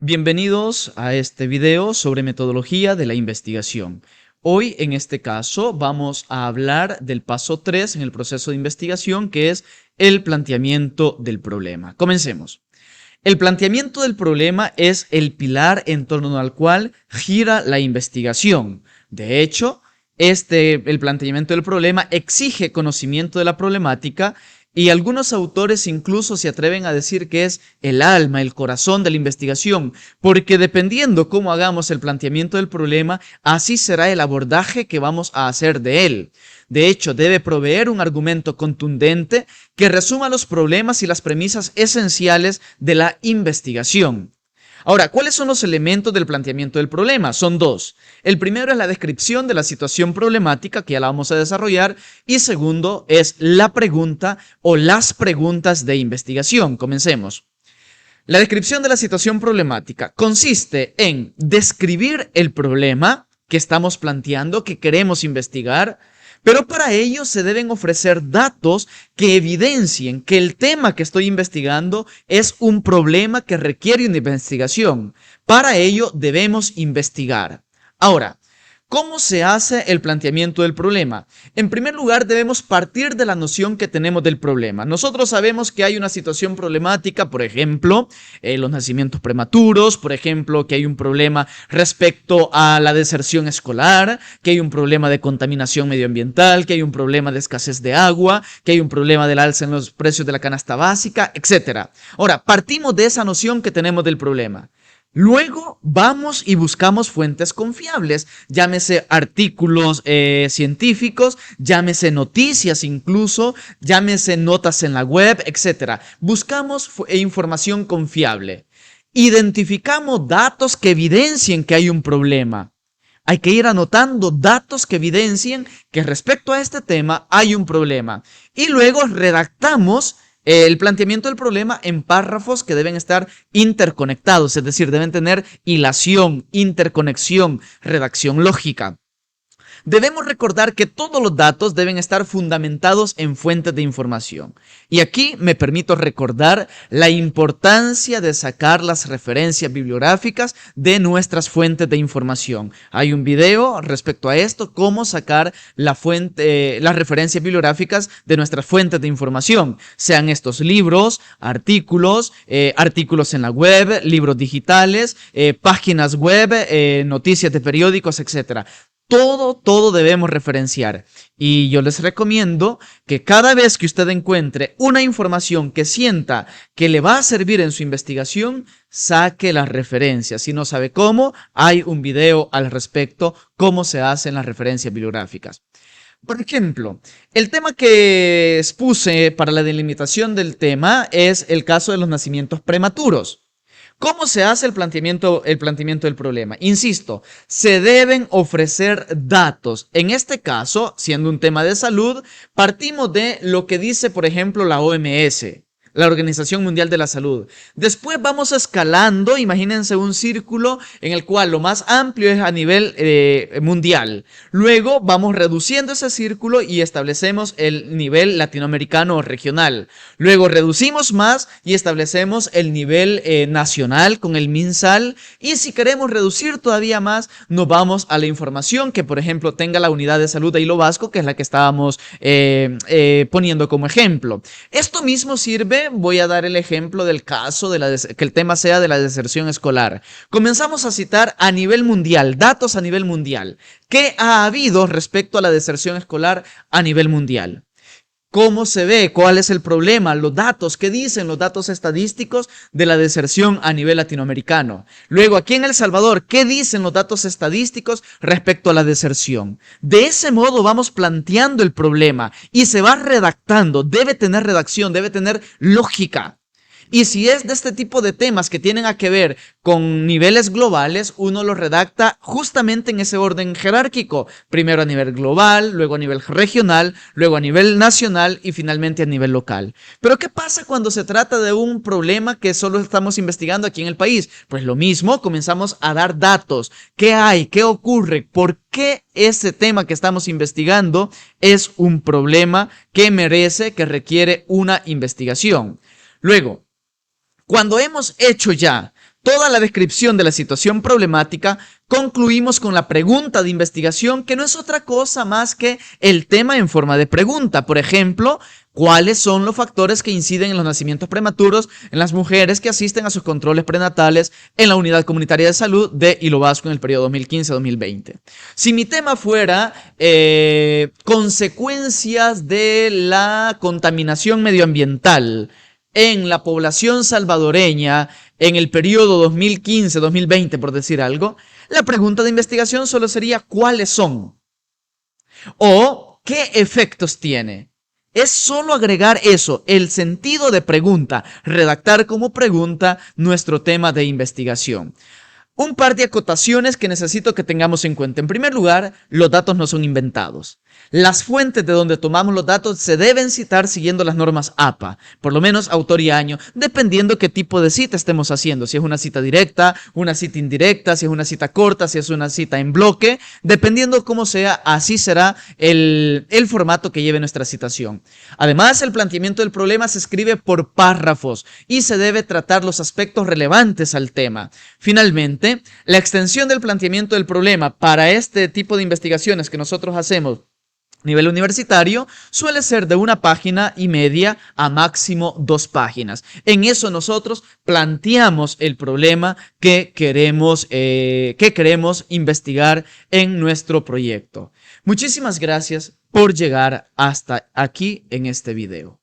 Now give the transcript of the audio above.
Bienvenidos a este video sobre metodología de la investigación. Hoy, en este caso, vamos a hablar del paso 3 en el proceso de investigación, que es el planteamiento del problema. Comencemos. El planteamiento del problema es el pilar en torno al cual gira la investigación. De hecho, el planteamiento del problema exige conocimiento de la problemática y algunos autores incluso se atreven a decir que es el alma, el corazón de la investigación, porque dependiendo cómo hagamos el planteamiento del problema, así será el abordaje que vamos a hacer de él. De hecho, debe proveer un argumento contundente que resuma los problemas y las premisas esenciales de la investigación. Ahora, ¿cuáles son los elementos del planteamiento del problema? Son dos. El primero es la descripción de la situación problemática, que ya la vamos a desarrollar, y segundo es la pregunta o las preguntas de investigación. Comencemos. La descripción de la situación problemática consiste en describir el problema que estamos planteando, que queremos investigar, pero para ello se deben ofrecer datos que evidencien que el tema que estoy investigando es un problema que requiere una investigación. Para ello debemos investigar. Ahora, ¿cómo se hace el planteamiento del problema? En primer lugar, debemos partir de la noción que tenemos del problema. Nosotros sabemos que hay una situación problemática, por ejemplo, los nacimientos prematuros, por ejemplo, que hay un problema respecto a la deserción escolar, que hay un problema de contaminación medioambiental, que hay un problema de escasez de agua, que hay un problema del alza en los precios de la canasta básica, etc. Ahora, partimos de esa noción que tenemos del problema. Luego vamos y buscamos fuentes confiables, llámese artículos científicos, llámese noticias incluso, llámese notas en la web, etc. Buscamos información confiable. Identificamos datos que evidencien que hay un problema. Hay que ir anotando datos que evidencien que respecto a este tema hay un problema. Y luego redactamos el planteamiento del problema en párrafos que deben estar interconectados, es decir, deben tener hilación, interconexión, redacción lógica. Debemos recordar que todos los datos deben estar fundamentados en fuentes de información. Y aquí me permito recordar la importancia de sacar las referencias bibliográficas de nuestras fuentes de información. Hay un video respecto a esto, cómo sacar las referencias bibliográficas de nuestras fuentes de información. Sean estos libros, artículos, artículos en la web, libros digitales, páginas web, noticias de periódicos, etc. Todo debemos referenciar. Y yo les recomiendo que cada vez que usted encuentre una información que sienta que le va a servir en su investigación, saque las referencias. Si no sabe cómo, hay un video al respecto, cómo se hacen las referencias bibliográficas. Por ejemplo, el tema que expuse para la delimitación del tema es el caso de los nacimientos prematuros. ¿Cómo se hace el planteamiento del problema? Insisto, se deben ofrecer datos. En este caso, siendo un tema de salud, partimos de lo que dice, por ejemplo, la OMS, la Organización Mundial de la Salud. Después vamos escalando, imagínense un círculo en el cual lo más amplio es a nivel mundial. Luego vamos reduciendo ese círculo y establecemos el nivel latinoamericano o regional. Luego reducimos más y establecemos el nivel nacional con el MinSal. Y si queremos reducir todavía más, nos vamos a la información que, por ejemplo, tenga la unidad de salud de Hilo Vasco, que es la que estábamos poniendo como ejemplo. Esto mismo sirve. Voy a dar el ejemplo del caso que el tema sea de la deserción escolar. Comenzamos a citar a nivel mundial, datos a nivel mundial. ¿Qué ha habido respecto a la deserción escolar a nivel mundial? ¿Cómo se ve? ¿Cuál es el problema? Los datos, ¿qué dicen los datos estadísticos de la deserción a nivel latinoamericano? Luego, aquí en El Salvador, ¿qué dicen los datos estadísticos respecto a la deserción? De ese modo vamos planteando el problema y se va redactando. Debe tener redacción, debe tener lógica. Y si es de este tipo de temas que tienen a que ver con niveles globales, uno los redacta justamente en ese orden jerárquico. Primero a nivel global, luego a nivel regional, luego a nivel nacional y finalmente a nivel local. Pero ¿qué pasa cuando se trata de un problema que solo estamos investigando aquí en el país? Pues lo mismo, comenzamos a dar datos. ¿Qué hay? ¿Qué ocurre? ¿Por qué ese tema que estamos investigando es un problema que merece, que requiere una investigación? Luego, cuando hemos hecho ya toda la descripción de la situación problemática, concluimos con la pregunta de investigación, que no es otra cosa más que el tema en forma de pregunta. Por ejemplo, ¿cuáles son los factores que inciden en los nacimientos prematuros en las mujeres que asisten a sus controles prenatales en la Unidad Comunitaria de Salud de Hilo Vasco en el periodo 2015-2020? Si mi tema fuera consecuencias de la contaminación medioambiental en la población salvadoreña en el periodo 2015-2020, por decir algo, la pregunta de investigación solo sería ¿cuáles son? O ¿qué efectos tiene? Es solo agregar eso, el sentido de pregunta, redactar como pregunta nuestro tema de investigación. Un par de acotaciones que necesito que tengamos en cuenta. En primer lugar, los datos no son inventados. Las fuentes de donde tomamos los datos se deben citar siguiendo las normas APA, por lo menos autor y año, dependiendo qué tipo de cita estemos haciendo. Si es una cita directa, una cita indirecta, si es una cita corta, si es una cita en bloque, dependiendo cómo sea, así será el formato que lleve nuestra citación. Además, el planteamiento del problema se escribe por párrafos y se debe tratar los aspectos relevantes al tema. Finalmente, la extensión del planteamiento del problema para este tipo de investigaciones que nosotros hacemos a nivel universitario suele ser de 1,5 páginas a máximo 2 páginas. En eso nosotros planteamos el problema que queremos investigar en nuestro proyecto. Muchísimas gracias por llegar hasta aquí en este video.